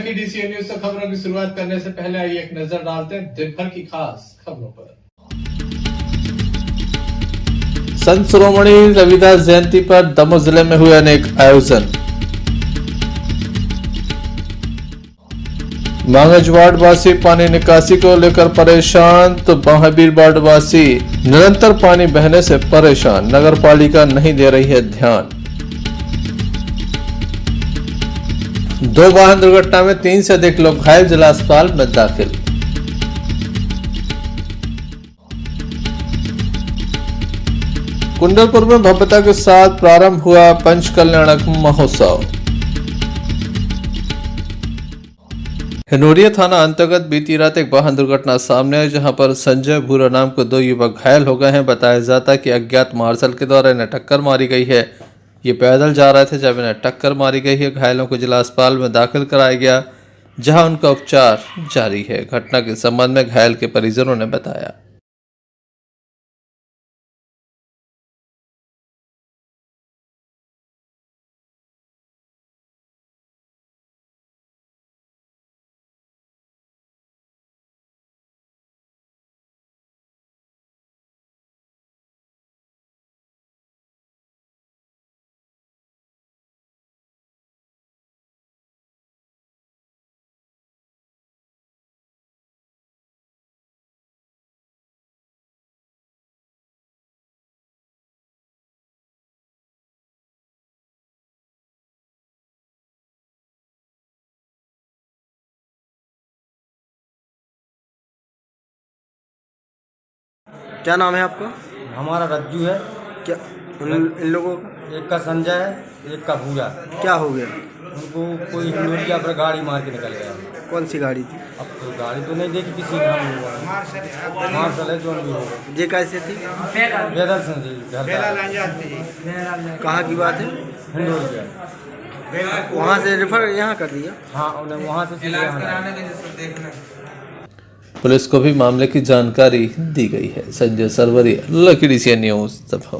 Lucky DCN news से खबरों की शुरुआत करने से पहले आइए एक नजर डालते हैं दिन भर की खास खबरों पर। संत शिरोमणि रविदास जयंती पर दमोह जिले में हुए अनेक आयोजन। मांगज वार्ड वासी पानी निकासी को लेकर परेशान तो महावीर वार्ड वासी निरंतर पानी बहने से परेशान, नगर पालिका नहीं दे रही है ध्यान। 2 वाहन दुर्घटना में 3 से अधिक लोग घायल, जिला अस्पताल में दाखिल। कुंडलपुर में भव्यता के साथ प्रारंभ हुआ पंच कल्याणक महोत्सव। हिनोरिया थाना अंतर्गत बीती रात एक वाहन दुर्घटना सामने आई, जहां पर संजय भूरा नाम के 2 युवक घायल हो गए हैं। बताया जाता है कि अज्ञात मार्शल के द्वारा इन्हें टक्कर मारी गई है। ये पैदल जा रहे थे जब इन्हें टक्कर मारी गई है। घायलों को जिला अस्पताल में दाखिल कराया गया, जहां उनका उपचार जारी है। घटना के संबंध में घायल के परिजनों ने बताया। क्या नाम है आपका? हमारा रज्जू है। क्या इन लोगों का? एक का संजय है, एक का भूरा। क्या हो गया? उनको कोई हिंदुरिया पर गाड़ी मार के निकल गया। कौन सी गाड़ी थी? अब तो गाड़ी तो नहीं देखी किसी ने। मार्शल है जो भी हो। ये कैसे थी? पैदल से जी घर कहाँ की बात है? हिंदुरिया। वहाँ से रेफर यहाँ कर दिया? हाँ, उन्हें वहाँ से सीधे यहाँ। पुलिस को भी मामले की जानकारी दी गई है। Sanjay Sarwaria, Lucky DCN news Damoh.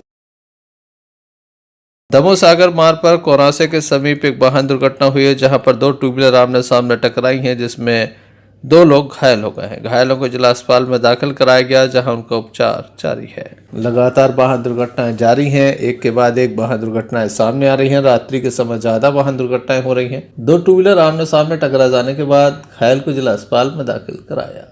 Damoh Sagar मार्ग पर कोरासे के समीप एक वाहन दुर्घटना हुई है, जहां पर 2 टू व्हीलर आमने सामने टकराई हैं, जिसमें 2 लोग घायल हो गए हैं। घायलों को जिला अस्पताल में दाखिल कराया गया, जहां उनका उपचार जारी है। लगातार वाहन दुर्घटनाएं जारी हैं, एक के बाद एक वाहन दुर्घटनाएं सामने आ रही हैं। रात्रि के समय ज्यादा वाहन दुर्घटनाएं हो रही हैं। 2 टू व्हीलर आमने सामने टकरा जाने के बाद घायल को जिला अस्पताल में दाखिल कराया।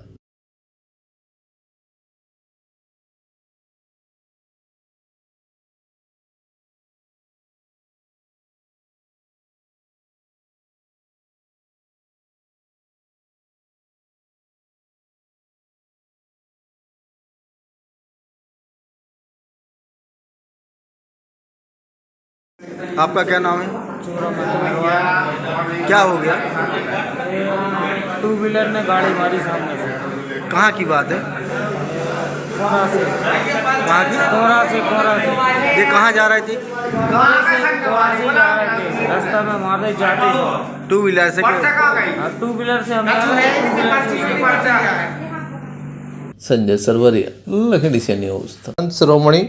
आपका क्या नाम है? क्या हो गया? 2 व्हीलर ने गाड़ी मारी सामने से। कहाँ की बात है? कोरा से। कहाँ की? कोरा से। ये कहाँ जा रही थी? कोरा से जा रहे थे, रास्ता में मारे जाते थे। 2 व्हीलर से? 2 व्हीलर से हम Sanjay Sarwaria, Lucky DCN news. Sant Shiromani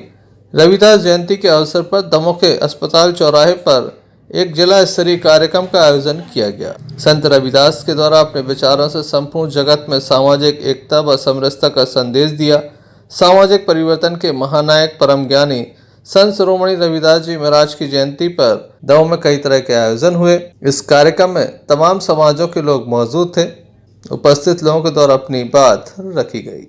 Ravidas जयंती के अवसर पर दमोह के अस्पताल चौराहे पर एक जिला स्तरीय कार्यक्रम का आयोजन किया गया। संत रविदास के द्वारा अपने विचारों से संपूर्ण जगत में सामाजिक एकता व समरसता का संदेश दिया। सामाजिक परिवर्तन के महानायक परम ज्ञानी संत शिरोमणि रविदास जी महाराज की जयंती पर दमोह में कई तरह के आयोजन हुए। इस कार्यक्रम में तमाम समाजों के लोग मौजूद थे। उपस्थित लोगों के द्वारा अपनी बात रखी गई।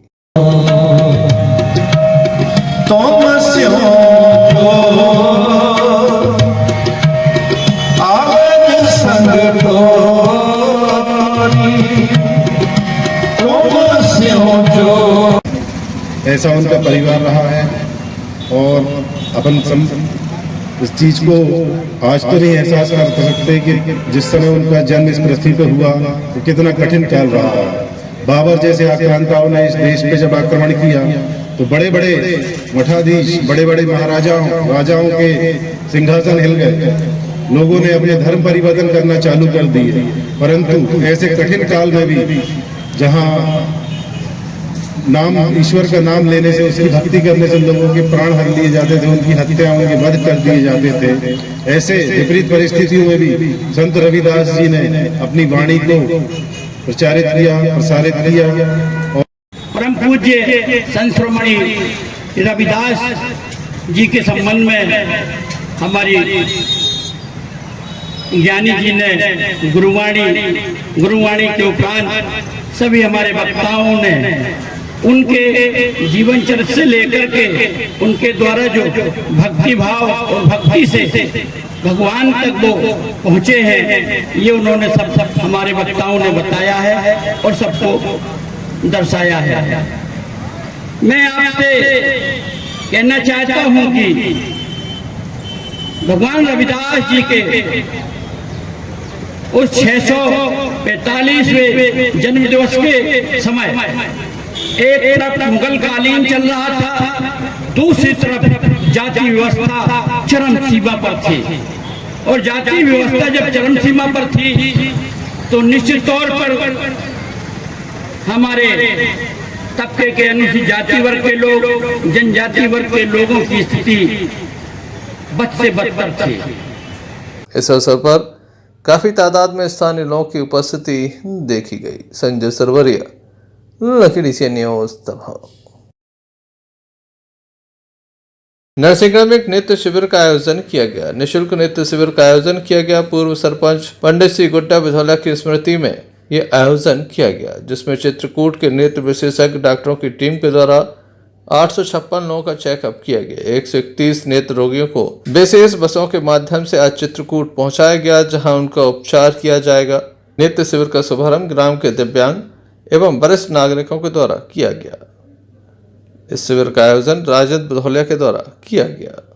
ऐसा उनका परिवार रहा है और अपन इस चीज को आज तो नहीं एहसास कर सकते कि जिस समय उनका जन्म इस पृथ्वी पर हुआ तो कितना कठिन काल रहा। बाबर जैसे आक्रांताओं ने इस देश पे जब आक्रमण किया तो बड़े बड़े मठाधीश, बड़े बड़े महाराजाओं राजाओं के सिंहासन हिल गए। लोगों ने अपने धर्म परिवर्तन करना चालू कर दिए, परंतु ऐसे कठिन काल में भी जहां नाम ईश्वर का नाम लेने से, उसकी भक्ति करने से लोगों के प्राण हर लिए जाते थे, उनकी हत्या, उनके वध कर दिए जाते थे। ऐसे विपरीत परिस्थितियों में भी संत रविदास जी ने अपनी वाणी को प्रचारित किया, प्रसारित किया। और परम पूज्य संत श्रोमणी रविदास जी के संबंध में हमारी ज्ञानी जी ने गुरुवाणी के उपरांत सभी हमारे वक्ताओं ने उनके जीवन चरित्र से लेकर के उनके द्वारा जो भक्ति भाव और भक्ति से भगवान तक वो पहुँचे हैं, ये उन्होंने सब हमारे वक्ताओं ने बताया है और सबको दर्शाया है। मैं आपसे कहना चाहता हूँ कि भगवान रविदास जी के उस 645वें जन्म दिवस के समय एक तरफ मुगल कालीन चल रहा था, दूसरी तरफ जाति व्यवस्था चरम सीमा पर थी। और जाति व्यवस्था जब चरम सीमा पर थी तो निश्चित तौर पर हमारे तबके के अनुसूचित जाति वर्ग के लोग, जनजाति वर्ग के लोगों की स्थिति बद से बदतर थी। इस अवसर पर काफी तादाद में स्थानीय लोगों की उपस्थिति देखी गई। संजय सरवरिया, लखीडीसी से न्यूज दमोह। नरसिंहगढ़ में एक नृत्य शिविर का आयोजन किया गया। निःशुल्क नृत्य शिविर का आयोजन किया गया। पूर्व सरपंच पंडित श्री गुड्डा बिधौलिया की स्मृति में यह आयोजन किया गया, जिसमें चित्रकूट के नृत्य विशेषज्ञ डॉक्टरों की टीम के द्वारा 856 लोगों का चेकअप किया गया। 131 नेत्र रोगियों को विशेष बसों के माध्यम से आज चित्रकूट पहुंचाया गया, जहां उनका उपचार किया जाएगा। नृत्य शिविर का शुभारंभ ग्राम के दिव्यांग एवं वरिष्ठ नागरिकों के द्वारा किया गया। इस शिविर का आयोजन राजद बिधौलिया के द्वारा किया गया।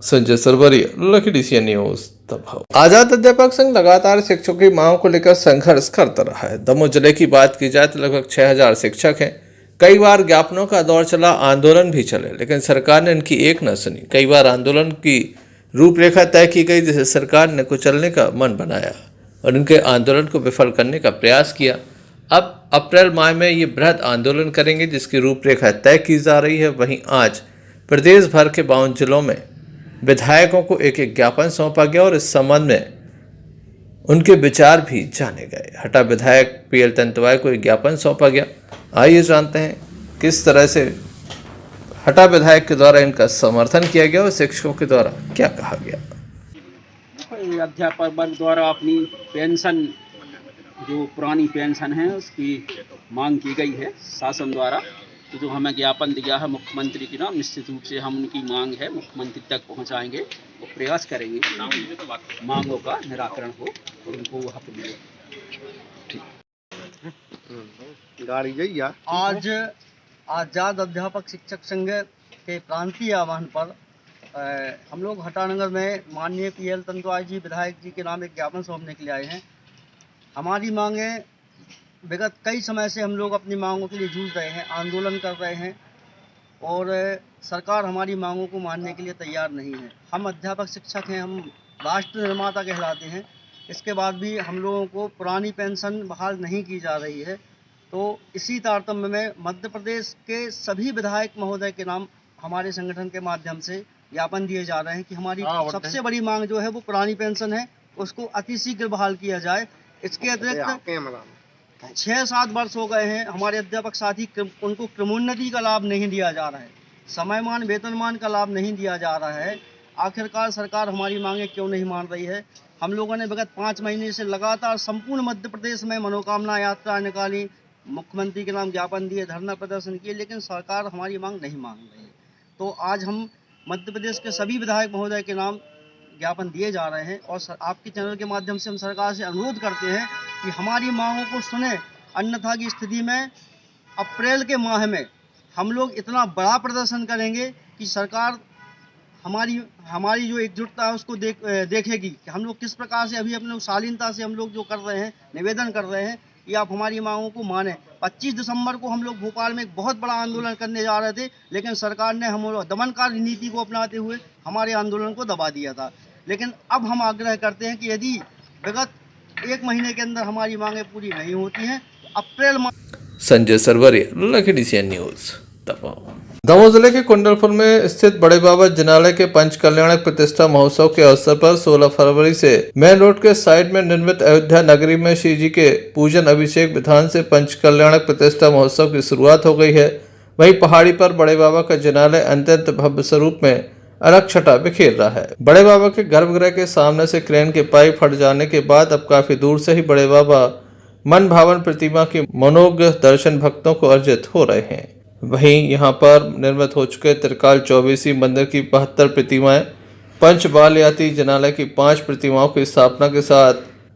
संजय सरवरिया, लखीडीसी न्यूज दमोह। आजाद अध्यापक संघ लगातार शिक्षकों की मांग को लेकर संघर्ष करता रहा है। दमोह जिले की बात की जाए तो लगभग 6000 शिक्षक हैं। कई बार ज्ञापनों का दौर चला, आंदोलन भी चले, लेकिन सरकार ने इनकी एक न सुनी। कई बार आंदोलन की रूपरेखा तय की गई, जिसे सरकार ने कुचलने का मन बनाया और इनके आंदोलन को विफल करने का प्रयास किया। अब अप्रैल माह में ये बृहद आंदोलन करेंगे, जिसकी रूपरेखा तय की जा रही है। वहीं आज प्रदेश भर के 52 जिलों में विधायकों को एक एक ज्ञापन सौंपा गया और इस संबंध में उनके विचार भी जाने गए। हटा विधायक पीएल तंतवाय को एक ज्ञापन सौंपा गया। आइए जानते हैं किस तरह से हटा विधायक के द्वारा इनका समर्थन किया गया और शिक्षकों के द्वारा क्या कहा गया। अध्यापक वर्ग द्वारा अपनी पेंशन, जो पुरानी पेंशन है, उसकी मांग की गई है शासन द्वारा। तो जो हमें ज्ञापन दिया है मुख्यमंत्री के नाम, निश्चित रूप से हम उनकी मांग है मुख्यमंत्री तक पहुंचाएंगे और प्रयास करेंगे मांगों का निराकरण हो और उनको हक मिले। आज आजाद अध्यापक शिक्षक संघ के प्रांतीय आह्वान पर हम लोग हटानगर में माननीय पीएल तंतवाय जी विधायक जी के नाम एक ज्ञापन सौंपने के लिए आए हैं। हमारी मांगे विगत कई समय से हम लोग अपनी मांगों के लिए जूझ रहे हैं, आंदोलन कर रहे हैं और सरकार हमारी मांगों को मानने के लिए तैयार नहीं है। हम अध्यापक शिक्षक हैं, हम राष्ट्र निर्माता कहलाते हैं। इसके बाद भी हम लोगों को पुरानी पेंशन बहाल नहीं की जा रही है। तो इसी तारतम्य में मध्य प्रदेश के सभी विधायक महोदय के नाम हमारे संगठन के माध्यम से ज्ञापन दिए जा रहे हैं कि हमारी सबसे बड़ी मांग जो है वो पुरानी पेंशन है, उसको अतिशीघ्र बहाल किया जाए। इसके अतिरिक्त 6-7 वर्ष हो गए हैं हमारे अध्यापक साथी, उनको क्रमोन्नति का लाभ नहीं दिया जा रहा है, समयमान वेतनमान का लाभ नहीं दिया जा रहा है। आखिरकार सरकार हमारी मांगे क्यों नहीं मान रही है? हम लोगों ने विगत 5 महीने से लगातार संपूर्ण मध्य प्रदेश में मनोकामना यात्रा निकाली, मुख्यमंत्री के नाम ज्ञापन दिए, धरना प्रदर्शन किए, लेकिन सरकार हमारी मांग नहीं मान रही है। तो आज हम मध्य प्रदेश के सभी विधायक महोदय के नाम ज्ञापन दिए जा रहे हैं और आपके चैनल के माध्यम से हम सरकार से अनुरोध करते हैं कि हमारी मांगों को सुने, अन्यथा की स्थिति में अप्रैल के माह में हम लोग इतना बड़ा प्रदर्शन करेंगे कि सरकार हमारी जो एकजुटता है उसको देखेगी कि हम लोग किस प्रकार से अभी अपने शालीनता से हम लोग जो कर रहे हैं, निवेदन कर रहे हैं, कि आप हमारी मांगों को मानें। 25 दिसंबर को हम लोग भोपाल में एक बहुत बड़ा आंदोलन करने जा रहे थे, लेकिन सरकार ने हम दमनकारी नीति को अपनाते हुए हमारे आंदोलन को दबा दिया था। लेकिन अब हम आग्रह करते हैं कि यदि विगत 1 महीने के अंदर हमारी मांगें पूरी नहीं होती हैं तो अप्रैल माह। संजय सरवरिया, लखी DCN न्यूज, दमोह। दमोह जिले के कुंडलपुर में स्थित बड़े बाबा जिनालय के पंच कल्याणक प्रतिष्ठा महोत्सव के अवसर पर 16 फरवरी से मेन रोड के साइड में निर्मित अयोध्या नगरी में श्री जी के पूजन अभिषेक विधान से पंच कल्याणक प्रतिष्ठा महोत्सव की शुरुआत हो गई है। वहीं पहाड़ी पर बड़े बाबा का जिनालय अत्यंत भव्य स्वरूप में अलग छटा बिखेर रहा है। बड़े बाबा के गर्भगृह के सामने से क्रेन के पाइप फट जाने के बाद अब काफी दूर से ही बड़े बाबा मन भावन प्रतिमा के मनोज्ञ दर्शन भक्तों को अर्जित हो रहे हैं। वहीं यहां पर निर्मित हो चुके त्रिकाल 24 मंदिर की 72 प्रतिमाएं, पंच बालयाती जिनालय की 5 प्रतिमाओं की स्थापना के साथ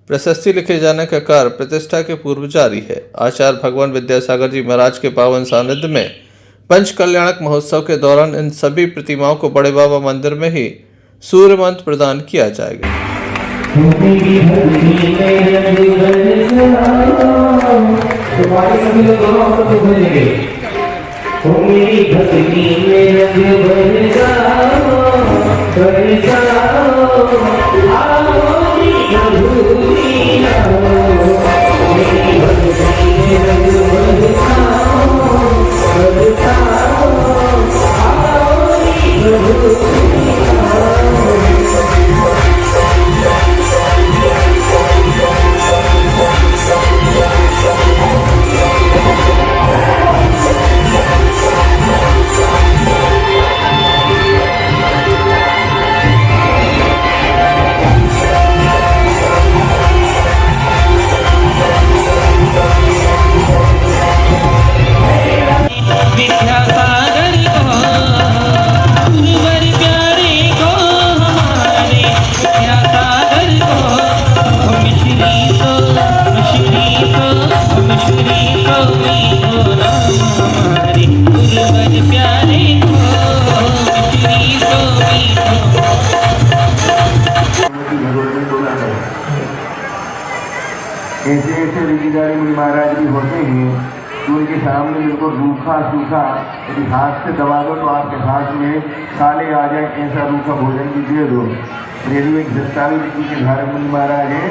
प्रशस्ति लिखे जाने का कार्य प्रतिष्ठा के पूर्व जारी है। आचार्य भगवान विद्यासागर जी महाराज के पावन सानिध्य में पंच कल्याणक महोत्सव के दौरान इन सभी प्रतिमाओं को बड़े बाबा मंदिर में ही सूर्य मंत्र प्रदान किया जाएगा। मेरी भक्ति में रंग बरसाओ, बरसाओ, आओ प्रभु जी आओ, मेरी भक्ति में रंग बरसाओ, बरसाओ, आओ प्रभु जी आओ। ऐसे ऐसे ऋषिदारी मुनि महाराज भी होते हैं कि उनके सामने उनको रूखा सूखा यदि हाथ से दबा दो तो आपके हाथ में साले आ जाए, ऐसा रूखा भोजन भी दे दो। यदि एक 27 ऋषि के धारक मुनि महाराज है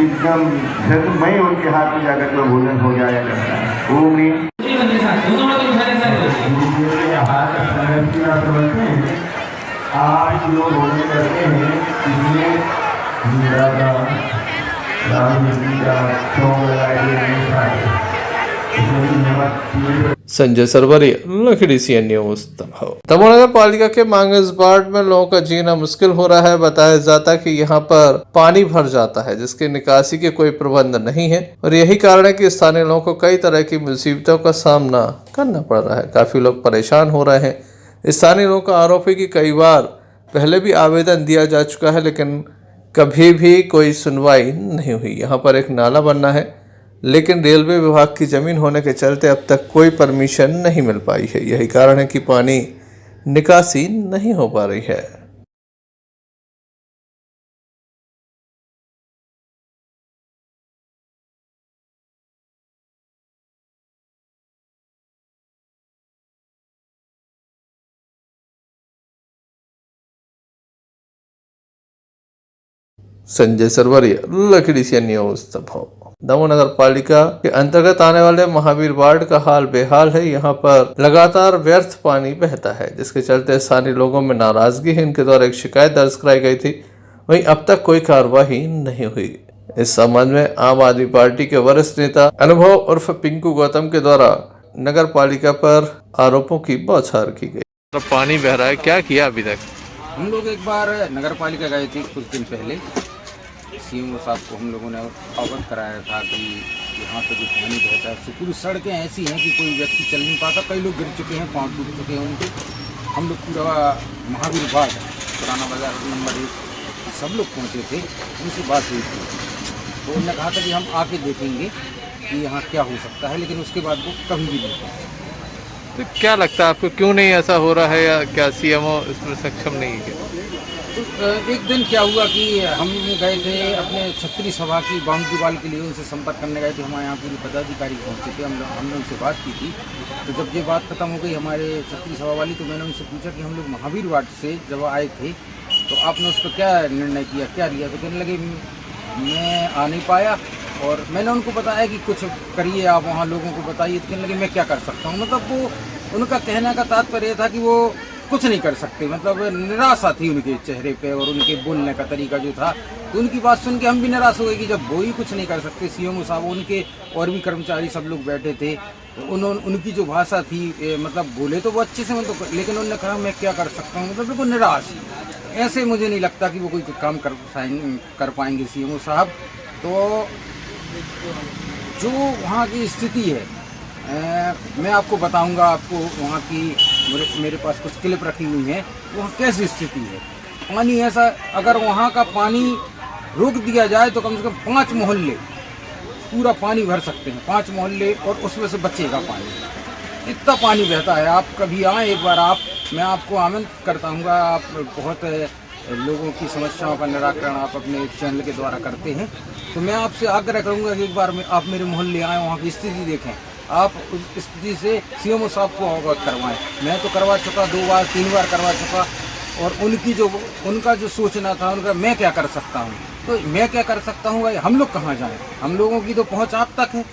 एकदम झटमय उनके हाथ में जाकर के भोजन हो जाया करता है। ओम आज लोग भोजन करते हैं इसलिए संजय सरवरिया, लखी DCN न्यूज, दमोह। दमोह नगर पालिका के मांगस वार्ड में लोगों का जीना मुश्किल हो रहा है। बताया जाता है कि यहाँ पर पानी भर जाता है जिसकी निकासी के कोई प्रबंध नहीं है और यही कारण है कि स्थानीय लोगों को कई तरह की मुसीबतों का सामना करना पड़ रहा है। काफी लोग परेशान हो रहे हैं। स्थानीय लोगों का आरोप है कि कई बार पहले भी आवेदन दिया जा चुका है लेकिन कभी भी कोई सुनवाई नहीं हुई। यहाँ पर एक नाला बनना है लेकिन रेलवे विभाग की जमीन होने के चलते अब तक कोई परमिशन नहीं मिल पाई है। यही कारण है कि पानी निकासी नहीं हो पा रही है। संजय सरवरिया, लखी DCN न्यूज, दमोह। दमोह नगर पालिका के अंतर्गत आने वाले महावीर वार्ड का हाल बेहाल है। यहाँ पर लगातार व्यर्थ पानी बहता है जिसके चलते स्थानीय लोगों में नाराजगी है। इनके द्वारा एक शिकायत दर्ज कराई गई थी, वहीं अब तक कोई कार्रवाई नहीं हुई। इस संबंध में आम आदमी पार्टी के वरिष्ठ नेता अनुभव उर्फ पिंकू गौतम के द्वारा नगर पालिका पर आरोपों की बौछार की गई। तो पानी बह रहा है, क्या किया अभी तक? हम लोग एक बार नगर पालिका गए थे कुछ दिन पहले, CM साहब को हम लोगों ने अवगत कराया था कि यहाँ पे जो पानी बहता है तो पूरी सड़कें ऐसी हैं कि कोई व्यक्ति चल नहीं पाता। कई लोग गिर चुके हैं, पाँव टूट चुके हैं उनके। हम लोग पूरा महावीर वार्ड पुराना बाजार नंबर 1 सब लोग पहुँचे थे, उनसे बात हुई थी तो उन्होंने कहा था कि हम आके देखेंगे कि यहाँ क्या हो सकता है, लेकिन उसके बाद वो कभी भी नहीं पहुँचे। तो क्या लगता है आपको, क्यों नहीं ऐसा हो रहा है या क्या CMO इसमें सक्षम नहीं है? तो एक दिन क्या हुआ कि हम गए थे अपने छत्री सभा की बाउंड्री वाल के लिए, उनसे संपर्क करने गए थे। हमारे यहाँ पूरी पदाधिकारी पहुँचे थे, हमने उनसे बात की थी। तो जब ये बात खत्म हो गई हमारे छत्री सभा वाली, तो मैंने उनसे पूछा कि हम लोग महावीर वार्ड से जब आए थे तो आपने उस पर क्या निर्णय किया, क्या लिया? तो कहने लगे मैं आ नहीं पाया, और मैंने उनको बताया कि कुछ करिए आप वहाँ लोगों को बताइए। तो कहने लगे मैं क्या कर सकता हूँ। मतलब वो उनका कहने का तात्पर्य था कि वो कुछ नहीं कर सकते, मतलब निराशा थी उनके चेहरे पे और उनके बोलने का तरीका जो था। तो उनकी बात सुन के हम भी निराश हो गए कि जब वो ही कुछ नहीं कर सकते, सीएम साहब उनके और भी कर्मचारी सब लोग बैठे थे, तो उनकी जो भाषा थी मतलब बोले तो वो अच्छे से, मतलब लेकिन उन्होंने कहा मैं क्या कर सकता हूँ, मतलब बिल्कुल निराश। ऐसे मुझे नहीं लगता कि वो कोई काम कर पाएंगे सीएम साहब। तो जो वहाँ की स्थिति है मैं आपको बताऊंगा, आपको वहाँ की मेरे पास कुछ क्लिप रखी हुई हैं, वहाँ कैसी स्थिति है। पानी ऐसा, अगर वहाँ का पानी रोक दिया जाए तो कम से कम 5 मोहल्ले पूरा पानी भर सकते हैं, 5 मोहल्ले, और उसमें से बचेगा पानी। इतना पानी बहता है। आप कभी आएँ एक बार, मैं आपको आमंत्रित करता हूँ। आप बहुत लोगों की समस्याओं का निराकरण आप अपने चैनल के द्वारा करते हैं, तो मैं आपसे आग्रह करूँगा कि एक बार आप मेरे मोहल्ले आएँ, वहाँ की स्थिति देखें, आप उस स्थिति से सीएम साहब को अवगत करवाएं। मैं तो करवा चुका, 2 बार 3 बार करवा चुका, और उनका जो सोचना था, उनका मैं क्या कर सकता हूँ, तो मैं क्या कर सकता हूँ भाई, हम लोग कहाँ जाएं? हम लोगों की तो पहुँच आप तक है।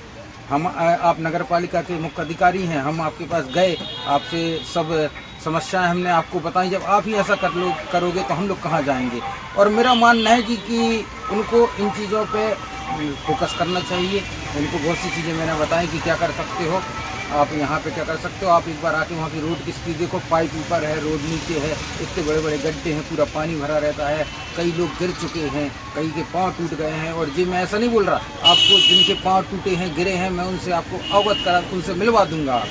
आप नगर पालिका के मुख्य अधिकारी हैं, हम आपके पास गए, आपसे सब समस्याएं हमने आपको बताई। जब आप ही ऐसा करोगे तो हम लोग कहाँ जाएंगे? और मेरा मानना है कि उनको इन चीज़ों पे फोकस करना चाहिए। उनको बहुत सी चीज़ें मैंने बताई कि क्या कर सकते हो आप, यहाँ पे क्या कर सकते हो। आप एक बार आके वहाँ की रोड की स्थिति देखो, पाइप ऊपर है, रोड नीचे है, इतने बड़े बड़े गड्ढे हैं, पूरा पानी भरा रहता है, कई लोग गिर चुके हैं, कई के पाँव टूट गए हैं। और जी मैं ऐसा नहीं बोल रहा, आपको जिनके पाँव टूटे हैं, गिरे हैं, मैं उनसे आपको अवगत करा, उनसे मिलवा दूँगा।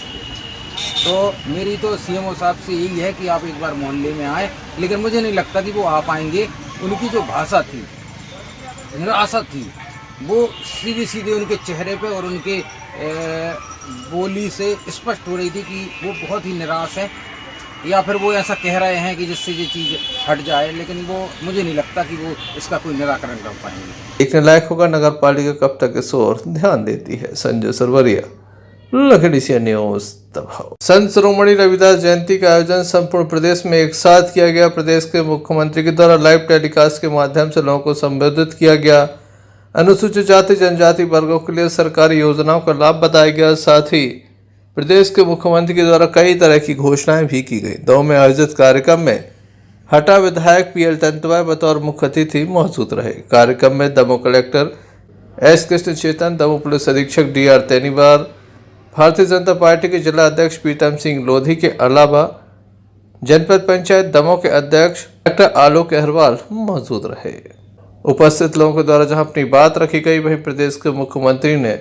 तो मेरी तो सीएमओ साहब से यही है कि आप एक बार मोहल्ले में आए, लेकिन मुझे नहीं लगता कि वो आ पाएंगे। उनकी जो भाषा थी, निराशा थी, वो सीधे उनके चेहरे पे और उनके बोली से स्पष्ट हो रही थी कि वो बहुत ही निराश है, या फिर वो ऐसा कह रहे हैं कि जिससे ये चीज़ हट जाए, लेकिन वो मुझे नहीं लगता कि वो इसका कोई निराकरण कर पाएंगे। देखने लायक होगा नगर पालिका कब तक इस ओर ध्यान देती है। संजय सरवरिया, लखनऊ न्यूज दबाव। संत शिरोमणि रविदास जयंती का आयोजन संपूर्ण प्रदेश में एक साथ किया गया। प्रदेश के मुख्यमंत्री के द्वारा लाइव टेलीकास्ट के माध्यम से लोगों को संबोधित किया गया। अनुसूचित जाति जनजाति वर्गों के लिए सरकारी योजनाओं का लाभ बताया गया। साथ ही प्रदेश के मुख्यमंत्री के द्वारा कई तरह की घोषणाएं भी की गई। दमोह में आयोजित कार्यक्रम में हटा विधायक पीएल तंतुवा बतौर मुख्य अतिथि मौजूद रहे। कार्यक्रम में दमोह कलेक्टर एस कृष्ण चेतन, दमोह पुलिस अधीक्षक डीआर तेनीवार, भारतीय जनता पार्टी के जिला अध्यक्ष प्रीतम सिंह लोधी के अलावा जनपद पंचायत दमोह के अध्यक्ष डॉक्टर आलोक अहरवाल मौजूद रहे। उपस्थित लोगों के द्वारा जहां अपनी बात रखी गई, वहीं प्रदेश के मुख्यमंत्री ने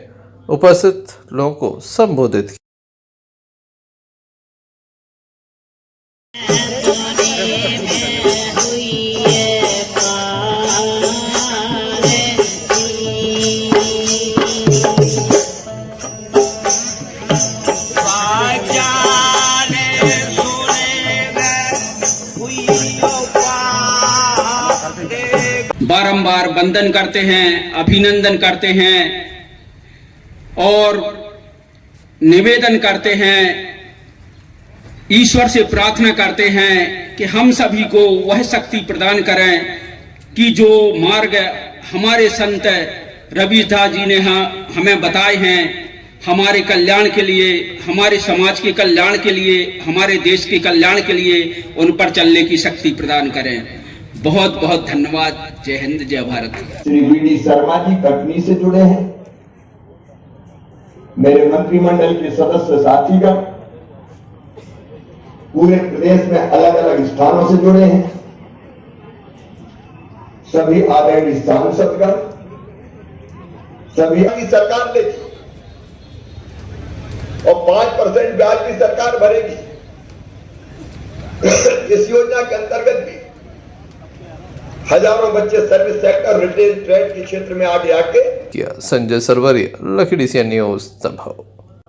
उपस्थित लोगों को संबोधित किया। बारंबार वंदन करते हैं, अभिनंदन करते हैं और निवेदन करते हैं, ईश्वर से प्रार्थना करते हैं कि हम सभी को वह शक्ति प्रदान करें कि जो मार्ग हमारे संत रविदास जी ने हमें बताए हैं, हमारे कल्याण के लिए, हमारे समाज के कल्याण के लिए, हमारे देश के कल्याण के लिए उन पर चलने की शक्ति प्रदान करें। बहुत बहुत धन्यवाद। जय हिंद, जय भारत। श्री वी.डी. शर्मा जी कटनी से जुड़े हैं, मेरे मंत्रिमंडल के सदस्य साथीगण पूरे प्रदेश में अलग अलग स्थानों से जुड़े हैं, सभी आदरणीय सांसदगण, सभी की सरकार लेगी और 5% ब्याज की सरकार भरेगी। इस योजना के अंतर्गत भी हजारों बच्चे सर्विस सेक्टर, रिटेल, ट्रेड के क्षेत्र में आगे आके किया। संजय सरवरिया, लखनऊ न्यूज दबाव।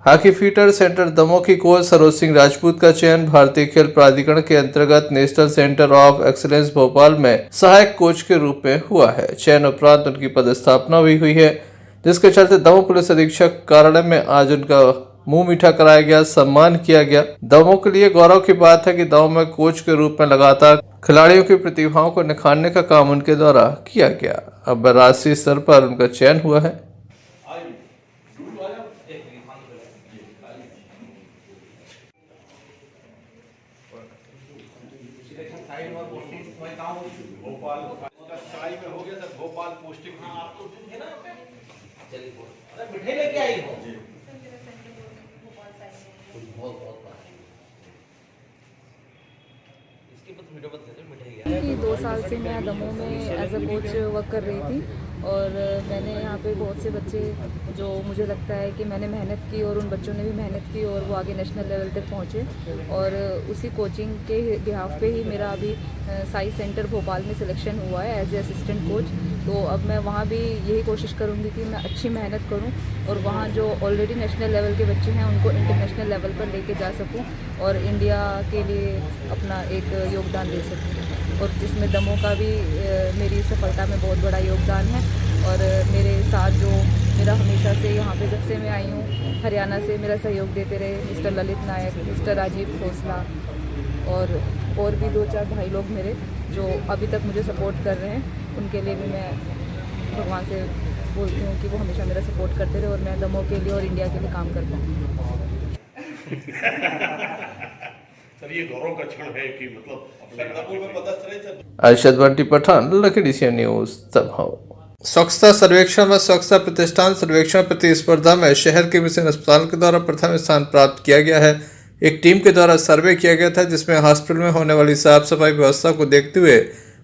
हॉकी फीटर सेंटर दमोह की कोच सरोज सिंह राजपूत का चयन भारतीय खेल प्राधिकरण के अंतर्गत national centre of excellence Bhopal में सहायक कोच के रूप में हुआ है। चयन उपरांत उनकी पदस्थापना भी हुई है, जिसके चलते दमोह पुलिस अधीक्षक कार्यालय में आज उनका मुंह मीठा कराया गया, सम्मान किया गया। दमोह के लिए गौरव की बात है कि दमोह में कोच के रूप में लगातार खिलाड़ियों की प्रतिभाओं को निखारने का काम उनके द्वारा किया गया। अब राष्ट्रीय स्तर पर उनका चयन हुआ है। कि 2 साल से मैं दमोह में एज अ कोच वर्क कर रही थी और मैंने यहाँ पे बहुत से बच्चे जो मुझे लगता है कि मैंने मेहनत की और उन बच्चों ने भी मेहनत की और वो आगे नेशनल लेवल तक पहुँचे और उसी कोचिंग के बिहाफ पे ही मेरा अभी साई सेंटर भोपाल में सिलेक्शन हुआ है एज ए असिस्टेंट कोच। तो अब मैं वहाँ भी यही कोशिश करूँगी कि मैं अच्छी मेहनत करूँ और वहाँ जो ऑलरेडी नेशनल लेवल के बच्चे हैं उनको इंटरनेशनल लेवल पर लेके जा सकूँ और इंडिया के लिए अपना एक योगदान दे सकूँ, और जिसमें दमोह का भी मेरी सफलता में बहुत बड़ा योगदान है। और मेरे साथ जो मेरा हमेशा से यहाँ पे जब से मैं आई हूँ हरियाणा से मेरा सहयोग देते रहे मिस्टर ललित नायक, मिस्टर राजीव खोसला और भी 2-4 भाई लोग मेरे जो अभी तक मुझे सपोर्ट कर रहे हैं, उनके लिए भी मैं भगवान से बोलती हूँ कि वो हमेशा मेरा सपोर्ट करते रहे और मैं दमोह के लिए और इंडिया के लिए काम कर पाऊँ। सर, ये गौरव का क्षण है कि मतलब अरशद बंटी पठान, लखीडीसी न्यूज दमोह। स्वच्छता सर्वेक्षण व स्वच्छता प्रतिष्ठान सर्वेक्षण प्रतिस्पर्धा में शहर के मिशन अस्पताल के द्वारा प्रथम स्थान प्राप्त किया गया है। एक टीम के द्वारा सर्वे किया गया था जिसमें हॉस्पिटल में होने वाली साफ सफाई व्यवस्था को देखते हुए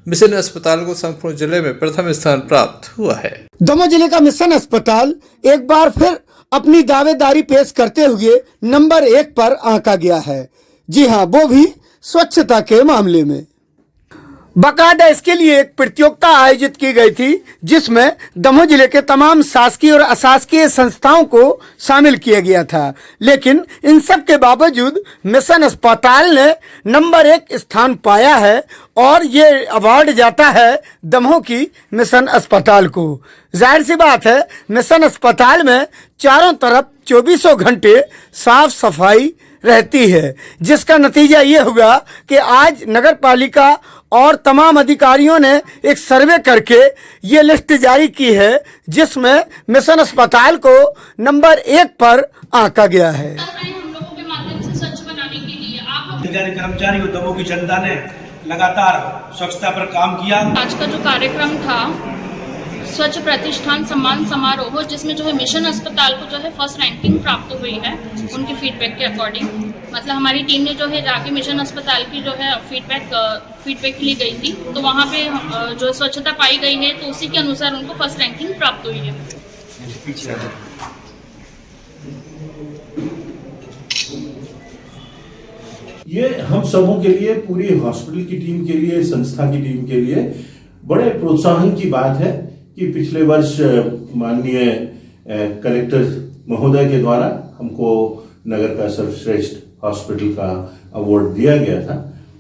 मिशन अस्पताल को संपूर्ण जिले में प्रथम स्थान प्राप्त हुआ है। दमोह जिले का मिशन अस्पताल एक बार फिर अपनी दावेदारी पेश करते हुए नंबर 1 पर आंका गया है। जी हाँ, वो भी स्वच्छता के मामले में। बाकायदा इसके लिए एक प्रतियोगिता आयोजित की गई थी जिसमें दमोह जिले के तमाम शासकीय और अशासकीय संस्थाओं को शामिल किया गया था, लेकिन इन सब के बावजूद मिशन अस्पताल ने नंबर 1 स्थान पाया है और ये अवार्ड जाता है दमोह की मिशन अस्पताल को। जाहिर सी बात है, मिशन अस्पताल में चारों तरफ 24 घंटे साफ सफाई रहती है, जिसका नतीजा ये हुआ कि आज नगर पालिका और तमाम अधिकारियों ने एक सर्वे करके ये लिस्ट जारी की है जिसमें मिशन अस्पताल को नंबर 1 पर आंका गया है। हम लोगों के माध्यम से स्वच्छ बनाने के लिए अधिकारी कर्मचारी और दमोह की जनता ने लगातार स्वच्छता पर काम किया। आज का जो कार्यक्रम था स्वच्छ प्रतिष्ठान सम्मान समारोह, जिसमें जो है मिशन अस्पताल को जो है फर्स्ट रैंकिंग प्राप्त हुई है उनके फीडबैक के अकॉर्डिंग। मतलब हमारी टीम ने जो है जाके मिशन अस्पताल की जो है फीडबैक ली गई थी, तो वहाँ पे जो स्वच्छता पाई गई है तो उसी के अनुसार उनको फर्स्ट रैंकिंग प्राप्त हुई है। ये हम सबों के लिए, पूरी हॉस्पिटल की टीम के लिए, संस्था की टीम के लिए बड़े प्रोत्साहन की बात है कि पिछले वर्ष माननीय कलेक्टर महोदय के द्वारा हमको नगर का सर्वश्रेष्ठ हॉस्पिटल का अवार्ड दिया गया था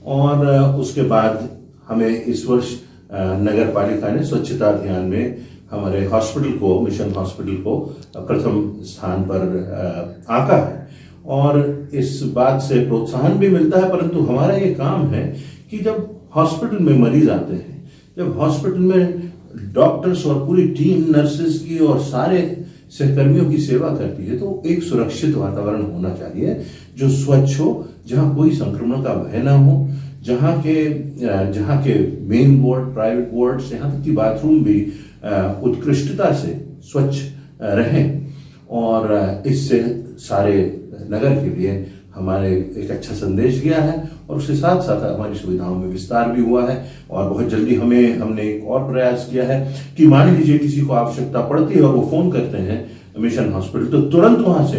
और उसके बाद हमें इस वर्ष नगर पालिका ने स्वच्छता अभियान में हमारे हॉस्पिटल को, मिशन हॉस्पिटल को प्रथम स्थान पर आंका है और इस बात से प्रोत्साहन भी मिलता है। परंतु हमारा ये काम है कि जब हॉस्पिटल में मरीज आते हैं, जब हॉस्पिटल में डॉक्टर्स और पूरी टीम नर्सेज की और सारे सहकर्मियों की सेवा करती है, तो एक सुरक्षित वातावरण होना चाहिए जो स्वच्छ हो, जहां कोई संक्रमण का भय ना हो, जहां के मेन वार्ड, प्राइवेट वार्ड्स, यहाँ तक कि बाथरूम भी उत्कृष्टता से स्वच्छ रहें और इससे सारे नगर के लिए हमारे एक अच्छा संदेश गया है और उसके साथ साथ हमारी सुविधाओं में विस्तार भी हुआ है। और बहुत जल्दी हमने एक और प्रयास किया है कि मान लीजिए किसी को आवश्यकता पड़ती है और वो फोन करते हैं मिशन हॉस्पिटल, तो तुरंत वहां से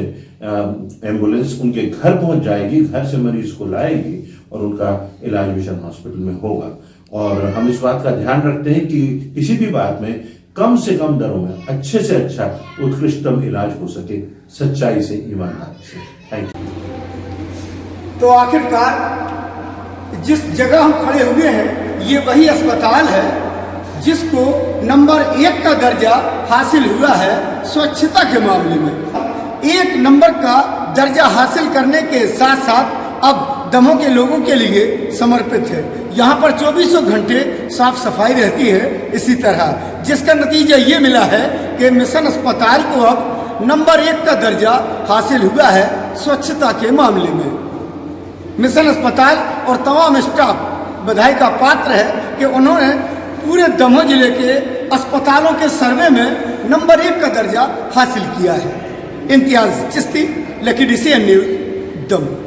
एम्बुलेंस उनके घर पहुंच जाएगी, घर से मरीज को लाएगी और उनका इलाज मिशन हॉस्पिटल में होगा। और हम इस बात का ध्यान रखते हैं कि किसी भी बात में कम से कम दरों में अच्छे से अच्छा उत्कृष्टतम इलाज हो सके, सच्चाई से, ईमानदारी से। Thank you. तो आखिरकार जिस जगह हम खड़े हुए हैं ये वही अस्पताल है जिसको नंबर 1 का दर्जा हासिल हुआ है स्वच्छता के मामले में। 1 नंबर का दर्जा हासिल करने के साथ साथ अब दमोह के लोगों के लिए समर्पित है। यहाँ पर 24 घंटे साफ सफाई रहती है इसी तरह, जिसका नतीजा ये मिला है कि मिशन अस्पताल को अब नंबर 1 का दर्जा हासिल हुआ है स्वच्छता के मामले में। मिशन अस्पताल और तमाम स्टाफ बधाई का पात्र है कि उन्होंने पूरे दमोह जिले के अस्पतालों के सर्वे में नंबर 1 का दर्जा हासिल किया है। Imtiaz Chishti, lucky DCN news, Damoh.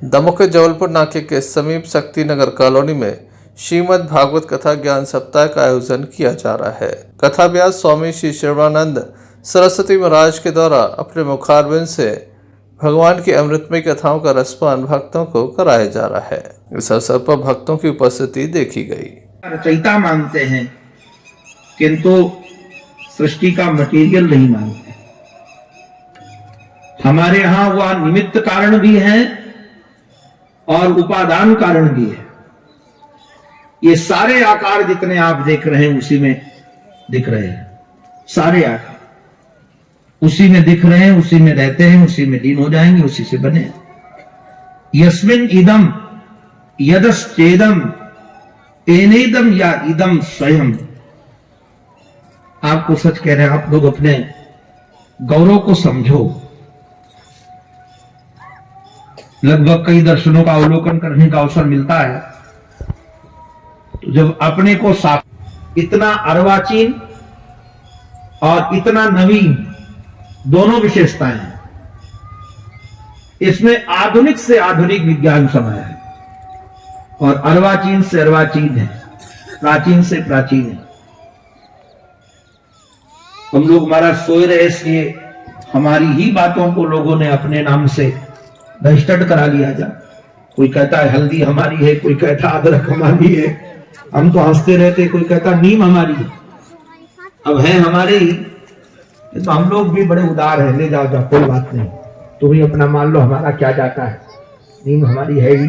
Damoh के जबलपुर नाके के समीप शक्ति नगर कॉलोनी में श्रीमद् भागवत कथा ज्ञान सप्ताह का आयोजन किया जा रहा है। कथा व्यास स्वामी श्री शिवानंद सरस्वती महाराज के द्वारा अपने मुखारबिंद से भगवान की अमृतमय कथाओं का रसपान भक्तों को कराया जा रहा है। इस अवसर पर भक्तों की उपस्थिति देखी गई। रचयिता मानते हैं किंतु सृष्टि का मटेरियल नहीं मानते। हमारे यहाँ वह निमित्त कारण भी है और उपादान कारण भी है। ये सारे आकार जितने आप देख रहे हैं उसी में दिख रहे हैं, सारे आकार उसी में दिख रहे हैं, उसी में रहते हैं, उसी में लीन हो जाएंगे, उसी से बने। यस्मिन इदम यदश्चेदम तेनेदम या इदम स्वयं। आपको सच कह रहे हैं, आप लोग अपने गौरव को समझो। लगभग कई दर्शनों का अवलोकन करने का अवसर मिलता है तो जब अपने को साफ इतना अर्वाचीन और इतना नवीन दोनों विशेषताएं हैं, इसमें आधुनिक से आधुनिक विज्ञान समाया है और अर्वाचीन से अर्वाचीन है, प्राचीन से प्राचीन है। हम लोग महाराज सोए रहे इसलिए हमारी ही बातों को लोगों ने अपने नाम से रजिस्टर्ड करा लिया जा। कोई कहता है हल्दी हमारी है, कोई कहता अदरक हमारी है, हम तो हंसते रहते। कोई कहता नीम हमारी है, अब है हमारे ही। तो हम लोग भी बड़े उदार हैं, ले जाओ जाओ, कोई बात नहीं, तुम ही अपना मान लो, हमारा क्या जाता है, नीम हमारी है ही।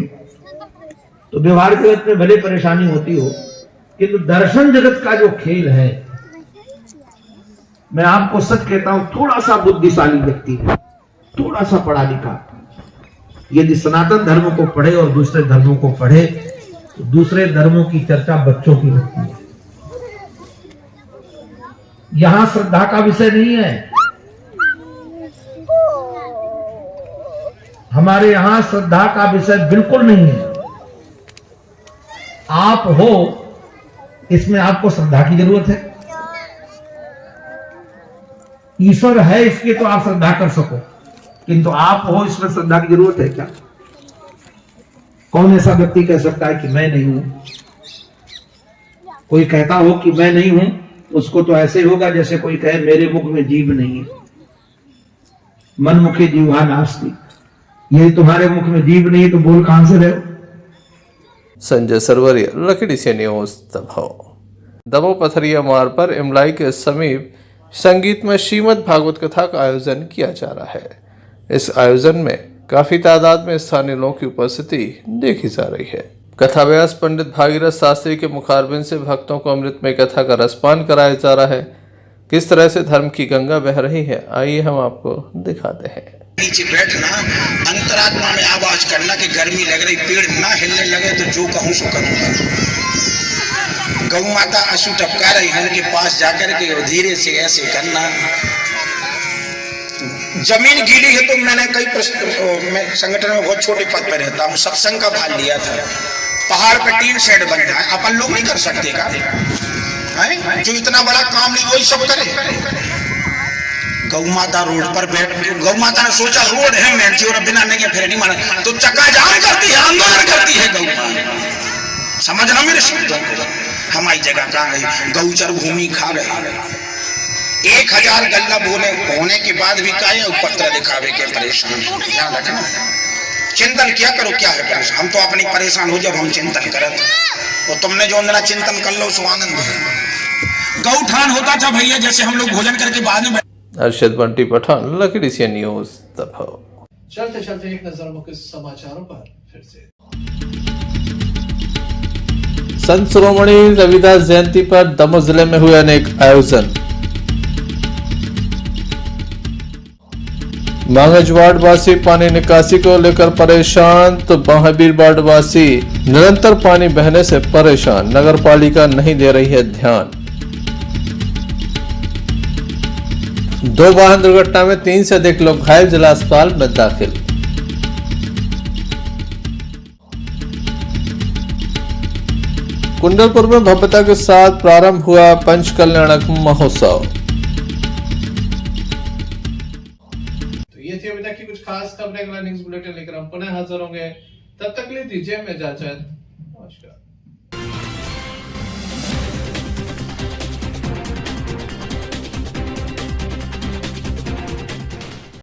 तो व्यवहार जगत में भले परेशानी होती हो, किंतु दर्शन जगत का जो खेल है, मैं आपको सच कहता हूं, थोड़ा सा बुद्धिशाली व्यक्ति है, थोड़ा सा पढ़ा लिखा, यदि सनातन धर्म को पढ़े और दूसरे धर्मों को पढ़े तो दूसरे धर्मों की चर्चा बच्चों की होती है। यहां श्रद्धा का विषय नहीं है, हमारे यहां श्रद्धा का विषय बिल्कुल नहीं है। आप हो इसमें आपको श्रद्धा की जरूरत है। ईश्वर है इसके तो आप श्रद्धा कर सको, किंतु आप हो इसमें श्रद्धा की जरूरत है क्या? कौन ऐसा व्यक्ति कह सकता है कि मैं नहीं हूं? कोई कहता हो कि मैं नहीं हूं, उसको तो ऐसे होगा जैसे कोई कहे मेरे मुख में जीभ नहीं है। मन मुखे जीवा नास्ति, ये तुम्हारे मुख में जीभ नहीं तो बोल कहां से रहे हो? Sanjay Sarwaria, Lucky DCN news, Damoh. Damoh Pathariya मार्ग पर इमलाई के समीप संगीतमय श्रीमद् भागवत कथा का आयोजन किया जा रहा है। इस आयोजन में काफी तादाद में स्थानीय लोगों की उपस्थिति देखी जा रही है। कथा व्यास पंडित भागीरथ शास्त्री के मुखारबिंद से भक्तों को अमृतमय कथा का रसपान कराया जा रहा है। किस तरह से धर्म की गंगा बह रही है, आइए हम आपको दिखाते हैं। नीचे बैठना, अंतरात्मा में आवाज करना कि गर्मी लग रही, पेड़ ना हिलने लगे तो जो कहूं सो करूंगा। गौ माता आंसू टपका रही है, उनके पास जाकर के धीरे से ऐसे करना। जमीन गीली है तो मैंने कई मैं संगठन में बहुत छोटे पद पर रहता हूँ, सत्संग का भाग लिया था। पहाड़ पे टीन शेड बन रहा है, अपन लोग नहीं कर सकते का? जो इतना बड़ा काम नहीं वही सब करे। गौ माता रोड पर बैठ, गौ माता ने सोचा रोड है मैं और बिना नहीं फिर नहीं माना तो चक्का जाम करती है, आंदोलन करती है गौ माता। समझना मेरे शब्दों को। हमारी जगह कहाँ गई? गौचर भूमि खा गई। 1000 गल्ला बोले होने के बाद भी काहे उपत्र दिखावे के परेशान। ध्यान रखना, चिंतन क्या करो, क्या है परेशान। हम तो अपनी परेशान हो जब हम चिंतन करत, और तुमने जो अंदर चिंतन कर लो सो आनंद है। गौठान होता था भैया, जैसे हम लोग भोजन करके बाद में। Arshad Bunty Pathan, Lucky Asia news, Damoh. चलते चलते एक नजर मुख्य समाचारों पर फिर से। संत शिरोमणि रविदास जयंती पर दमोह जिले में हुए अनेक आयोजन। मांगज वार्ड वासी पानी निकासी को लेकर परेशान, तो महावीर वार्ड वासी निरंतर पानी बहने से परेशान, नगर पालिका नहीं दे रही है ध्यान। 2 वाहन दुर्घटना में 3 से अधिक लोग घायल, जिला अस्पताल में दाखिल। कुंडलपुर में भव्यता के साथ प्रारंभ हुआ पंचकल्याणक महोत्सव। तो ये थी अभी तक की कुछ खास खबरें। अगला न्यूज़ बुलेटिन लेकर हम पुनः हाजिर होंगे, तब तक के लिए दीजिए हमें इजाजत।